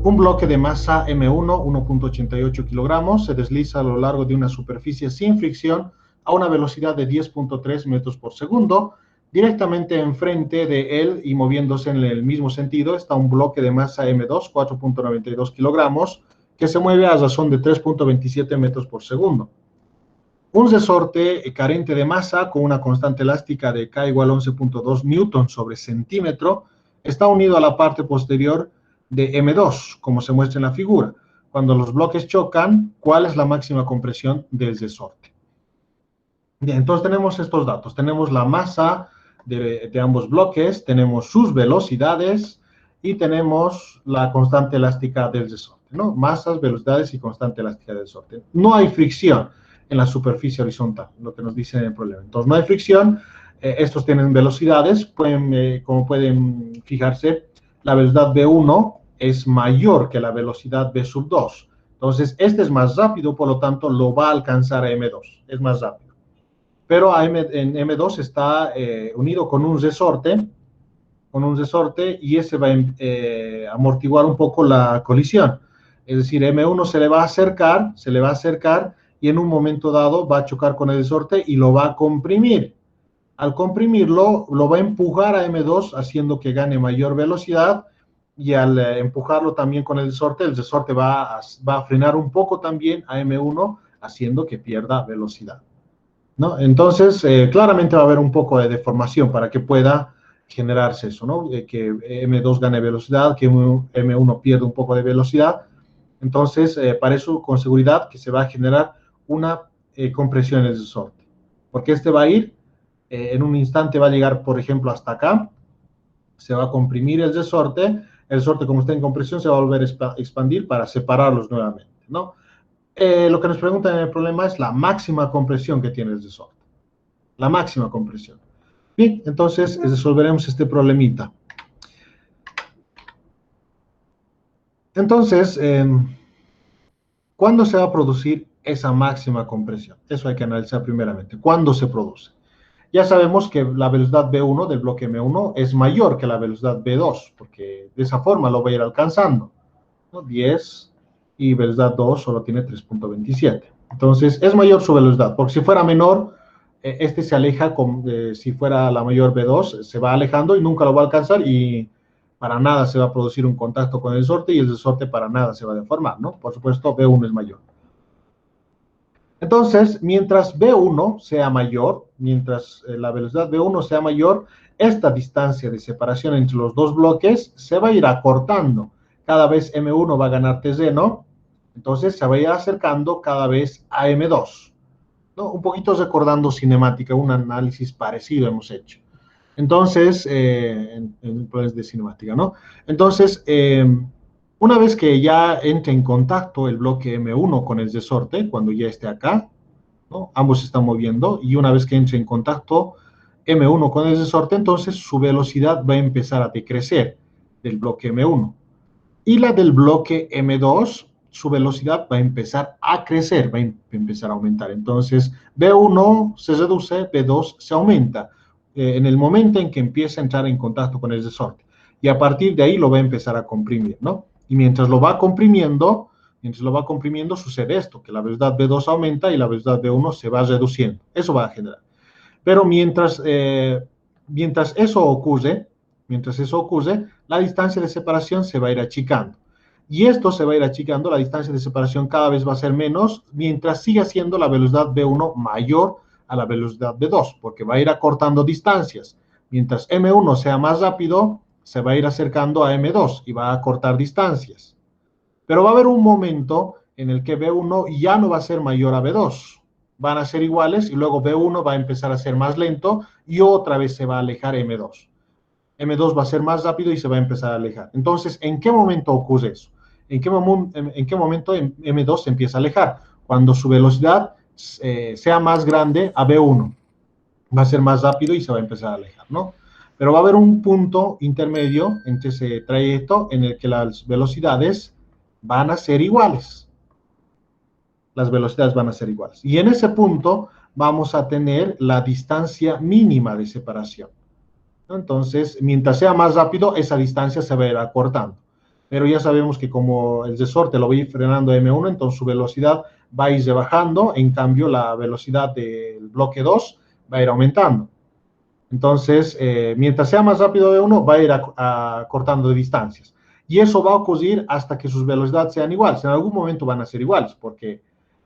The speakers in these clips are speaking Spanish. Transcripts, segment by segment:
Un bloque de masa M1, 1.88 kilogramos, se desliza a lo largo de una superficie sin fricción a una velocidad de 10.3 metros por segundo. Directamente enfrente de él y moviéndose en el mismo sentido está un bloque de masa M2, 4.92 kilogramos, que se mueve a razón de 3.27 metros por segundo. Un resorte carente de masa con una constante elástica de K igual a 11.2 newton sobre centímetro está unido a la parte posterior de M2, como se muestra en la figura. Cuando los bloques chocan, ¿cuál es la máxima compresión del resorte? Bien, entonces tenemos estos datos. Tenemos la masa de ambos bloques, tenemos sus velocidades y tenemos la constante elástica del resorte, ¿no? Masas, velocidades y constante elástica del resorte. No hay fricción en la superficie horizontal, lo que nos dice en el problema. Entonces, no hay fricción, estos tienen velocidades, como pueden fijarse, la velocidad V1 es mayor que la velocidad V sub 2. Entonces, este es más rápido, por lo tanto, lo va a alcanzar a M2, es más rápido. Pero en M2 está unido con un resorte y ese va a amortiguar un poco la colisión. Es decir, M1 se le va a acercar y en un momento dado va a chocar con el resorte y lo va a comprimir. Al comprimirlo, lo va a empujar a M2 haciendo que gane mayor velocidad y al empujarlo también con el resorte va a frenar un poco también a M1 haciendo que pierda velocidad, ¿no? Entonces, claramente va a haber un poco de deformación para que pueda generarse eso, ¿no? Que M2 gane velocidad, que M1 pierda un poco de velocidad. Entonces, para eso, con seguridad, que se va a generar una compresión en el resorte. Porque este va a ir, en un instante va a llegar, por ejemplo, hasta acá, se va a comprimir el resorte como está en compresión se va a volver a expandir para separarlos nuevamente, ¿no? Lo que nos preguntan en el problema es la máxima compresión que tiene el resorte. La máxima compresión. Bien, entonces resolveremos este problemita. Entonces, ¿cuándo se va a producir esa máxima compresión? Eso hay que analizar primeramente. ¿Cuándo se produce? Ya sabemos que la velocidad V1 del bloque M1 es mayor que la velocidad V2, porque de esa forma lo va a ir alcanzando, ¿no? 10 y velocidad 2 solo tiene 3.27. Entonces, es mayor su velocidad, porque si fuera menor, este se aleja, si fuera la mayor V2, se va alejando y nunca lo va a alcanzar y para nada se va a producir un contacto con el resorte y el resorte para nada se va a deformar, ¿no? Por supuesto, V1 es mayor. Entonces, mientras V1 sea mayor, mientras la velocidad V1 sea mayor, esta distancia de separación entre los dos bloques se va a ir acortando. Cada vez M1 va a ganar terreno, entonces se va a ir acercando cada vez a M2, ¿no? Un poquito recordando cinemática, un análisis parecido hemos hecho. Entonces, en planes de cinemática, ¿no? Entonces, una vez que ya entre en contacto el bloque M1 con el resorte, cuando ya esté acá, ¿no? Ambos se están moviendo, y una vez que entre en contacto M1 con el resorte, entonces su velocidad va a empezar a decrecer del bloque M1. Y la del bloque M2, su velocidad va a empezar a crecer, va a empezar a aumentar. Entonces, V1 se reduce, V2 se aumenta en el momento en que empieza a entrar en contacto con el resorte. Y a partir de ahí lo va a empezar a comprimir, ¿no? Y mientras lo va comprimiendo, sucede esto, que la velocidad V2 aumenta y la velocidad V1 se va reduciendo. Eso va a generar. Pero mientras eso ocurre, la distancia de separación se va a ir achicando. Y esto se va a ir achicando, la distancia de separación cada vez va a ser menos, mientras siga siendo la velocidad V1 mayor a la velocidad V2, porque va a ir acortando distancias. Mientras M1 sea más rápido, se va a ir acercando a M2 y va a acortar distancias. Pero va a haber un momento en el que V1 ya no va a ser mayor a V2. Van a ser iguales y luego V1 va a empezar a ser más lento y otra vez se va a alejar M2. M2 va a ser más rápido y se va a empezar a alejar. Entonces, ¿en qué momento ocurre eso? ¿En qué momento M2 se empieza a alejar? Cuando su velocidad sea más grande a V1. Va a ser más rápido y se va a empezar a alejar, ¿no? Pero va a haber un punto intermedio entre ese trayecto en el que las velocidades van a ser iguales. Las velocidades van a ser iguales. Y en ese punto vamos a tener la distancia mínima de separación. Entonces, mientras sea más rápido, esa distancia se va a ir acortando. pero ya sabemos que como el resorte lo va a ir frenando a M1, entonces su velocidad va a ir bajando, en cambio la velocidad del bloque 2 va a ir aumentando. Entonces, mientras sea más rápido M1, va a ir cortando de distancias. Y eso va a ocurrir hasta que sus velocidades sean iguales. En algún momento van a ser iguales, porque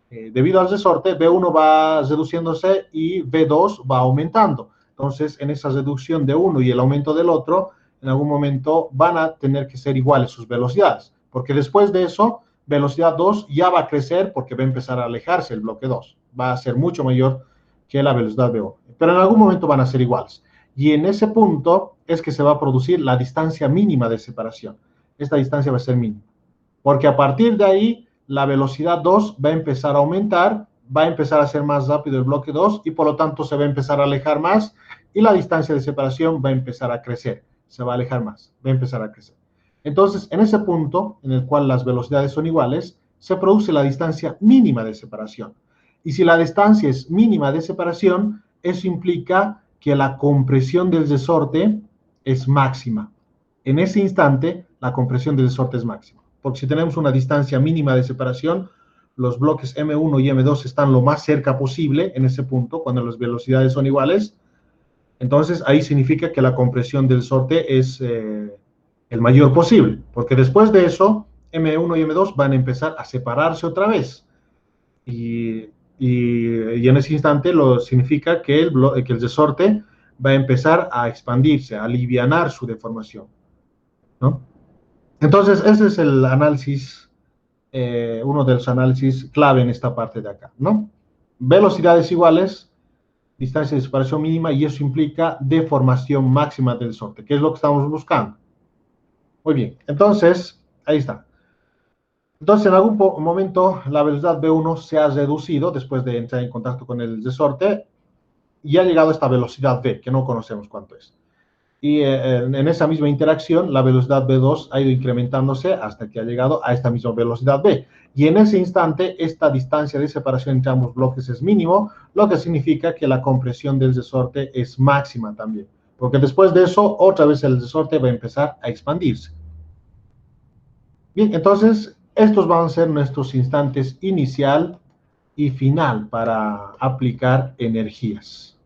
debido al resorte, V1 va reduciéndose y V2 va aumentando. Entonces, en esa reducción de uno y el aumento del otro, en algún momento van a tener que ser iguales sus velocidades, porque después de eso, velocidad 2 ya va a crecer porque va a empezar a alejarse el bloque 2, va a ser mucho mayor que la velocidad V1, pero en algún momento van a ser iguales. Y en ese punto es que se va a producir la distancia mínima de separación. Esta distancia va a ser mínima, porque a partir de ahí, la velocidad 2 va a empezar a aumentar, va a empezar a ser más rápido el bloque 2 y por lo tanto se va a empezar a alejar más y la distancia de separación va a empezar a crecer, se va a alejar más, va a empezar a crecer. Entonces, en ese punto en el cual las velocidades son iguales, se produce la distancia mínima de separación. Y si la distancia es mínima de separación, eso implica que la compresión del resorte es máxima. En ese instante, la compresión del resorte es máxima. Porque si tenemos una distancia mínima de separación, los bloques M1 y M2 están lo más cerca posible en ese punto, cuando las velocidades son iguales. Entonces, ahí significa que la compresión del resorte es el mayor posible, porque después de eso, M1 y M2 van a empezar a separarse otra vez. Y en ese instante lo significa que el resorte va a empezar a expandirse, a alivianar su deformación, ¿no? Entonces, ese es el análisis, uno de los análisis clave en esta parte de acá, ¿no? Velocidades iguales, distancia de separación mínima, y eso implica deformación máxima del resorte, que es lo que estamos buscando. Muy bien, entonces, ahí está. Entonces, en algún momento, la velocidad V1 se ha reducido después de entrar en contacto con el resorte y ha llegado a esta velocidad V, que no conocemos cuánto es. Y en esa misma interacción, la velocidad V2 ha ido incrementándose hasta que ha llegado a esta misma velocidad V. Y en ese instante, esta distancia de separación entre ambos bloques es mínimo, lo que significa que la compresión del resorte es máxima también. Porque después de eso, otra vez el resorte va a empezar a expandirse. Bien, entonces, estos van a ser nuestros instantes inicial y final para aplicar energías.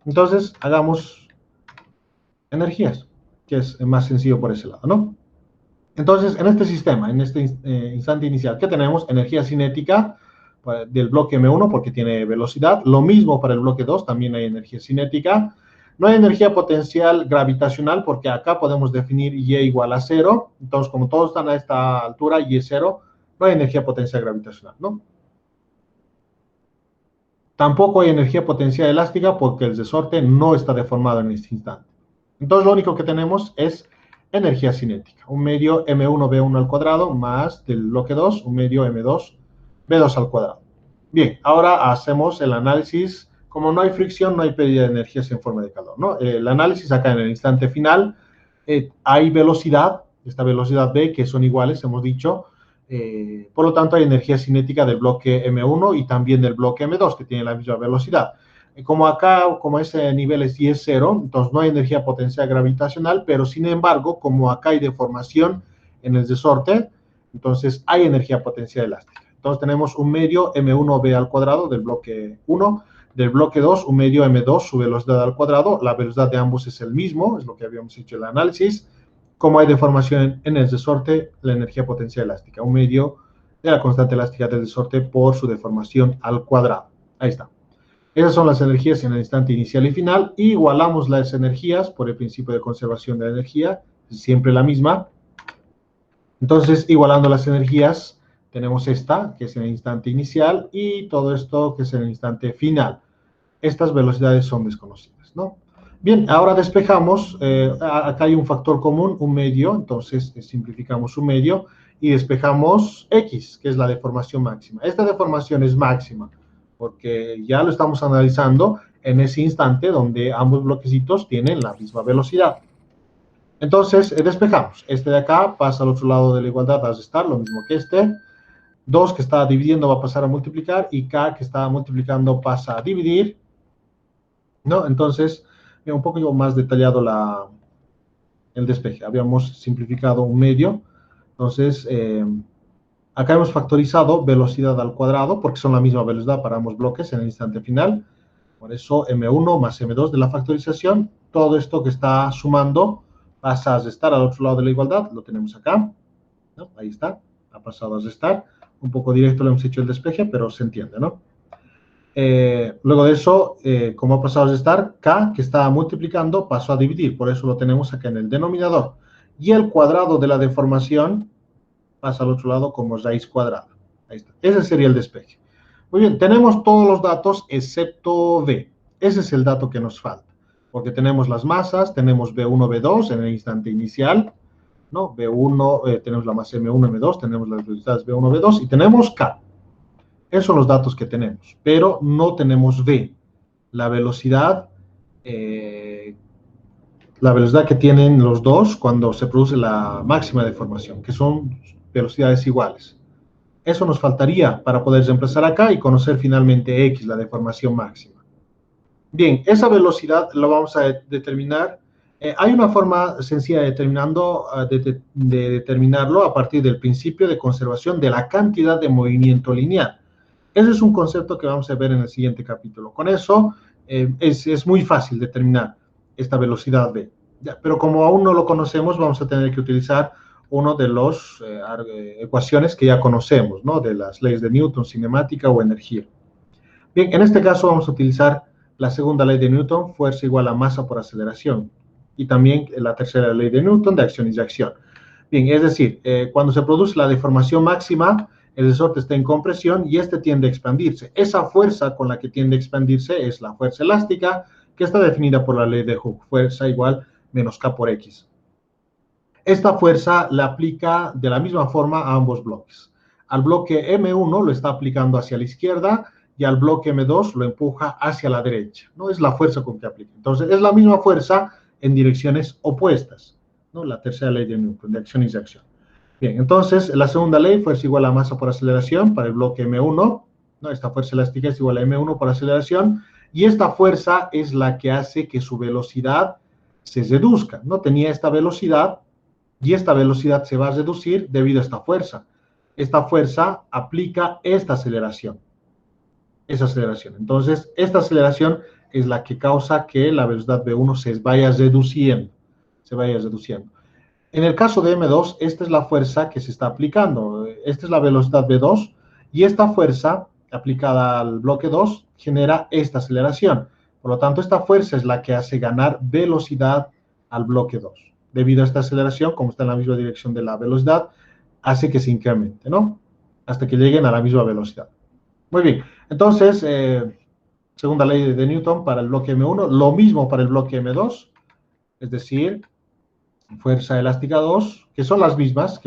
Entonces, hagamos energías, que es más sencillo por ese lado, ¿no? Entonces, en este sistema, en este instante inicial, ¿qué tenemos? Energía cinética del bloque M1 porque tiene velocidad. Lo mismo para el bloque 2, también hay energía cinética. No hay energía potencial gravitacional porque acá podemos definir Y igual a 0. Entonces, como todos están a esta altura, Y es 0, no hay energía potencial gravitacional, ¿no? Tampoco hay energía potencial elástica porque el resorte no está deformado en este instante. Entonces, lo único que tenemos es energía cinética. Un medio M1V1 al cuadrado más del bloque 2, un medio M2V2 al cuadrado. Bien, ahora hacemos el análisis. Como no hay fricción, no hay pérdida de energías en forma de calor, ¿no? El análisis acá en el instante final, hay velocidad, esta velocidad V, que son iguales, hemos dicho. Por lo tanto, hay energía cinética del bloque M1 y también del bloque M2, que tiene la misma velocidad. Como acá, como ese nivel es Y es 0, entonces no hay energía potencial gravitacional, pero sin embargo, como acá hay deformación en el resorte, entonces hay energía potencial elástica. Entonces tenemos un medio M1V al cuadrado del bloque 1, del bloque 2, un medio M2, su velocidad al cuadrado, la velocidad de ambos es el mismo, es lo que habíamos hecho el análisis. Como hay deformación en el resorte, la energía potencial elástica, un medio de la constante elástica del resorte por su deformación al cuadrado. Ahí está. Esas son las energías en el instante inicial y final. Igualamos las energías por el principio de conservación de la energía, siempre la misma. Entonces, igualando las energías, tenemos esta, que es en el instante inicial, y todo esto, que es en el instante final. Estas velocidades son desconocidas, ¿no? Bien, ahora despejamos, acá hay un factor común, un medio, entonces simplificamos un medio, y despejamos X, que es la deformación máxima. Esta deformación es máxima, porque ya lo estamos analizando en ese instante donde ambos bloquecitos tienen la misma velocidad. Entonces, despejamos. Este de acá pasa al otro lado de la igualdad a restar, lo mismo que este. 2 que está dividiendo va a pasar a multiplicar, y K que está multiplicando pasa a dividir, ¿no? Entonces, un poco más detallado el despeje. Habíamos simplificado un medio. Entonces, acá hemos factorizado velocidad al cuadrado, porque son la misma velocidad para ambos bloques en el instante final. Por eso, M1 más M2 de la factorización, todo esto que está sumando pasa a restar al otro lado de la igualdad. Lo tenemos acá, ¿no? Ahí está, ha pasado a restar. Un poco directo le hemos hecho el despeje, pero se entiende, ¿no? Luego de eso, como ha pasado a restar, K, que estaba multiplicando, pasó a dividir. Por eso lo tenemos acá en el denominador. Y el cuadrado de la deformación pasa al otro lado como raíz cuadrada. Ahí está. Ese sería el despeje. Muy bien, tenemos todos los datos excepto V. Ese es el dato que nos falta. Porque tenemos las masas, tenemos V1, V2 en el instante inicial, ¿no? V1, tenemos la masa M1, M2, tenemos las velocidades V1, V2 y tenemos K. Esos son los datos que tenemos, pero no tenemos V, la velocidad que tienen los dos cuando se produce la máxima deformación, que son velocidades iguales. Eso nos faltaría para poder reemplazar acá y conocer finalmente X, la deformación máxima. Bien, esa velocidad la vamos a determinar. Hay una forma sencilla de determinarlo a partir del principio de conservación de la cantidad de movimiento lineal. Ese es un concepto que vamos a ver en el siguiente capítulo. Con eso es muy fácil determinar esta velocidad V. Pero como aún no lo conocemos, vamos a tener que utilizar una de las ecuaciones que ya conocemos, ¿no? De las leyes de Newton, cinemática o energía. Bien, en este caso vamos a utilizar la segunda ley de Newton, fuerza igual a masa por aceleración. Y también la tercera ley de Newton, de acción y reacción. Bien, es decir, cuando se produce la deformación máxima, el resorte está en compresión y este tiende a expandirse. Esa fuerza con la que tiende a expandirse es la fuerza elástica, que está definida por la ley de Hooke, fuerza igual menos K por X. Esta fuerza la aplica de la misma forma a ambos bloques. Al bloque M1 lo está aplicando hacia la izquierda y al bloque M2 lo empuja hacia la derecha. No es la fuerza con que aplica. Entonces, es la misma fuerza en direcciones opuestas, ¿no? La tercera ley de Newton, de acción y reacción. Bien, entonces, la segunda ley, fuerza igual a masa por aceleración para el bloque M1, ¿no? Esta fuerza elástica es igual a M1 por aceleración, y esta fuerza es la que hace que su velocidad se reduzca, ¿no? Tenía esta velocidad, y esta velocidad se va a reducir debido a esta fuerza. Esta fuerza aplica esta aceleración. Esa aceleración. Entonces, esta aceleración es la que causa que la velocidad V1 se vaya reduciendo. Se vaya reduciendo. En el caso de M2, esta es la fuerza que se está aplicando. Esta es la velocidad V2 y esta fuerza aplicada al bloque 2 genera esta aceleración. Por lo tanto, esta fuerza es la que hace ganar velocidad al bloque 2. Debido a esta aceleración, como está en la misma dirección de la velocidad, hace que se incremente, ¿no? Hasta que lleguen a la misma velocidad. Muy bien. Entonces, segunda ley de Newton para el bloque M1, lo mismo para el bloque M2, es decir, fuerza elástica 2, que son las mismas,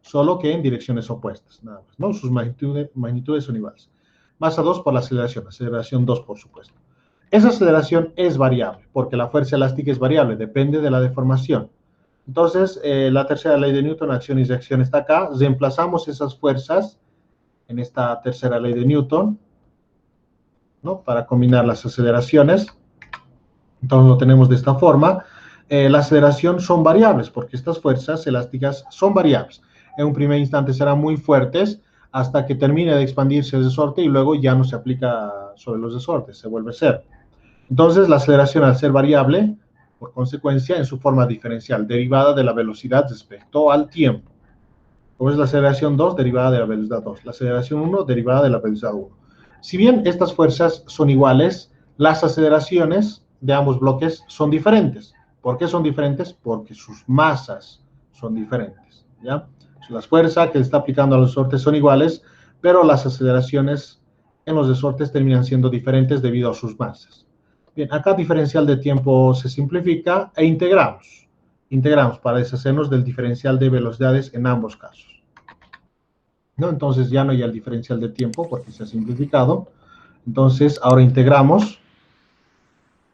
solo que en direcciones opuestas, nada más, ¿no? Sus magnitudes son iguales. Masa 2 por la aceleración 2, por supuesto. Esa aceleración es variable, porque la fuerza elástica es variable, depende de la deformación. Entonces, la tercera ley de Newton, acción y reacción, está acá. Reemplazamos esas fuerzas en esta tercera ley de Newton, ¿no? Para combinar las aceleraciones. Entonces, lo tenemos de esta forma. La aceleración son variables, porque estas fuerzas elásticas son variables. En un primer instante serán muy fuertes hasta que termine de expandirse el resorte y luego ya no se aplica sobre los resortes, se vuelve cero. Entonces, la aceleración, al ser variable, por consecuencia, en su forma diferencial, derivada de la velocidad respecto al tiempo. Como es la aceleración 2, derivada de la velocidad 2. La aceleración 1, derivada de la velocidad 1. Si bien estas fuerzas son iguales, las aceleraciones de ambos bloques son diferentes. ¿Por qué son diferentes? Porque sus masas son diferentes, ¿ya? Las fuerzas que se está aplicando a los resortes son iguales, pero las aceleraciones en los resortes terminan siendo diferentes debido a sus masas. Bien, acá diferencial de tiempo se simplifica e integramos. Integramos para deshacernos del diferencial de velocidades en ambos casos, ¿no? Entonces ya no hay el diferencial de tiempo porque se ha simplificado. Entonces ahora integramos.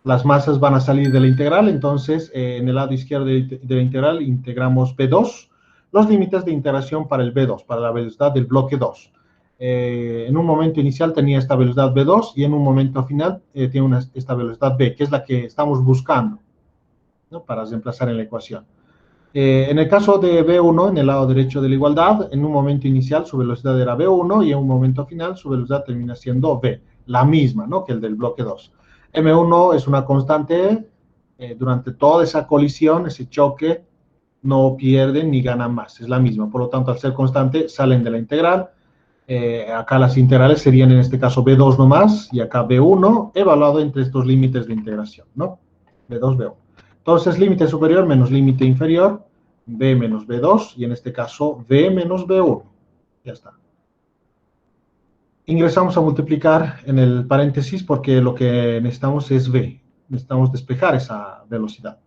Las masas van a salir de la integral, entonces en el lado izquierdo de la integral integramos B2, los límites de integración para el B2, para la velocidad del bloque 2. En un momento inicial tenía esta velocidad B2 y en un momento final tiene esta velocidad B, que es la que estamos buscando. ¿no? Para reemplazar en la ecuación. En el caso de B1, en el lado derecho de la igualdad, en un momento inicial su velocidad era B1 y en un momento final su velocidad termina siendo V, la misma, ¿no? Que el del bloque 2. M1 es una constante, durante toda esa colisión, ese choque, no pierden ni ganan más, es la misma. Por lo tanto, al ser constante, salen de la integral. Acá las integrales serían en este caso B2 nomás y acá B1, evaluado entre estos límites de integración, ¿no? B2, B1. Entonces, límite superior menos límite inferior, B menos B2, y en este caso, B menos B1. Ya está. Ingresamos a multiplicar en el paréntesis porque lo que necesitamos es V. Necesitamos despejar esa velocidad.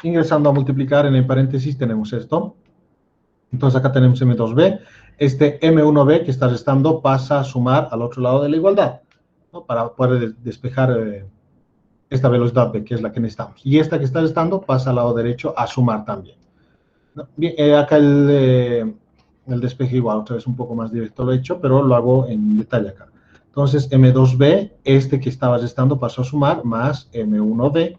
Ingresando a multiplicar en el paréntesis tenemos esto. Entonces acá tenemos M2B. Este M1B que está restando pasa a sumar al otro lado de la igualdad, ¿no? Para poder despejar esta velocidad B, que es la que necesitamos. Y esta que está restando pasa al lado derecho a sumar también. Bien, acá el despeje igual, otra vez un poco más directo lo he hecho, pero lo hago en detalle acá. Entonces, M2B, este que estaba restando pasó a sumar, más M1B.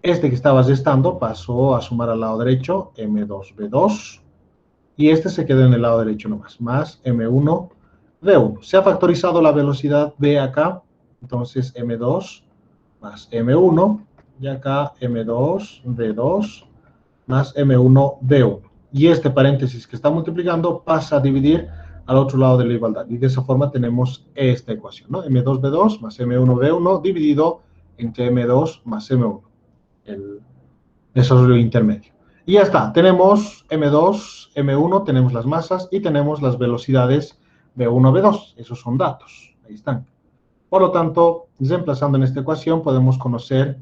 Este que estaba restando pasó a sumar al lado derecho, M2B2. Y este se quedó en el lado derecho nomás, más M1B1. Se ha factorizado la velocidad B acá, entonces M2 más M1, y acá M2, B2, más M1, B1. Y este paréntesis que está multiplicando pasa a dividir al otro lado de la igualdad. Y de esa forma tenemos esta ecuación, ¿no? M2, B2 más M1, B1 dividido entre M2 más M1, el desarrollo intermedio. Y ya está, tenemos M2, M1, tenemos las masas y tenemos las velocidades B1, B2. Esos son datos, ahí están. Por lo tanto, reemplazando en esta ecuación, podemos conocer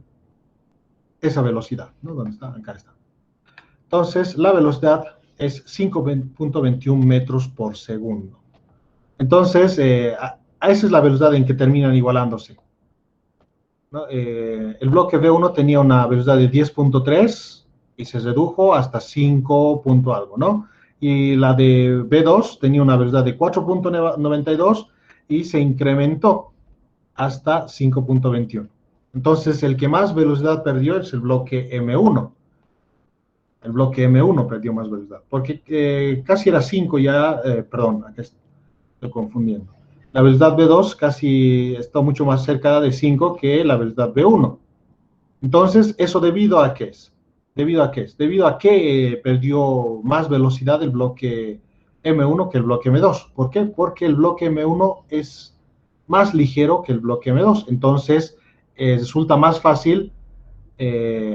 esa velocidad, ¿no? ¿Dónde está? Acá está. Entonces, la velocidad es 5.21 metros por segundo. Entonces, esa es la velocidad en que terminan igualándose, ¿no? El bloque B1 tenía una velocidad de 10.3 y se redujo hasta 5 punto algo, ¿no? Y la de B2 tenía una velocidad de 4.92 y se incrementó hasta 5.21. Entonces, el que más velocidad perdió es el bloque M1. El bloque M1 perdió más velocidad, porque casi era 5 ya, perdón, aquí estoy confundiendo. La velocidad B2 casi está mucho más cerca de 5 que la velocidad B1. Entonces, ¿eso debido a qué es? ¿Debido a qué es? Debido a que perdió más velocidad el bloque M1 que el bloque M2. ¿Por qué? Porque el bloque M1 es más ligero que el bloque M2. Entonces, resulta más fácil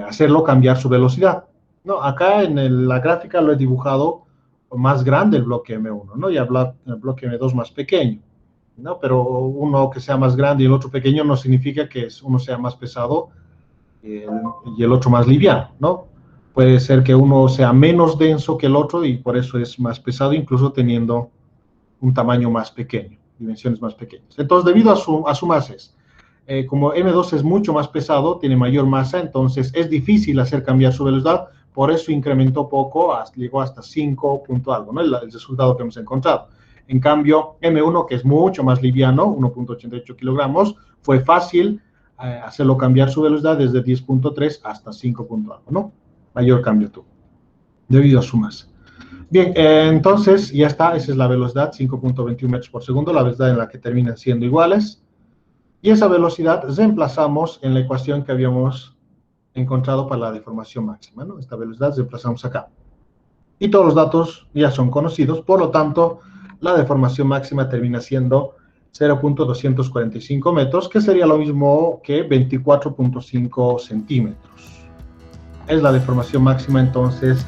hacerlo cambiar su velocidad. No, acá en la gráfica lo he dibujado más grande el bloque M1, ¿no? Y el bloque M2 más pequeño, ¿no? Pero uno que sea más grande y el otro pequeño no significa que uno sea más pesado y el otro más liviano, ¿no? Puede ser que uno sea menos denso que el otro y por eso es más pesado, incluso teniendo un tamaño más pequeño, dimensiones más pequeñas. Entonces, debido a su masa, como M2 es mucho más pesado, tiene mayor masa, entonces es difícil hacer cambiar su velocidad, por eso incrementó poco, llegó hasta 5 punto algo, ¿no? El resultado que hemos encontrado. En cambio, M1, que es mucho más liviano, 1.88 kilogramos, fue fácil hacerlo cambiar su velocidad desde 10.3 hasta 5 punto algo, ¿no? Mayor cambio tuvo, debido a su masa. Bien, entonces ya está, esa es la velocidad, 5.21 metros por segundo, la velocidad en la que terminan siendo iguales. Y esa velocidad reemplazamos en la ecuación que habíamos encontrado para la deformación máxima, ¿no? Esta velocidad reemplazamos acá. Y todos los datos ya son conocidos, por lo tanto, la deformación máxima termina siendo 0.245 metros, que sería lo mismo que 24.5 centímetros. Es la deformación máxima, entonces,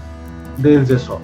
del yesón.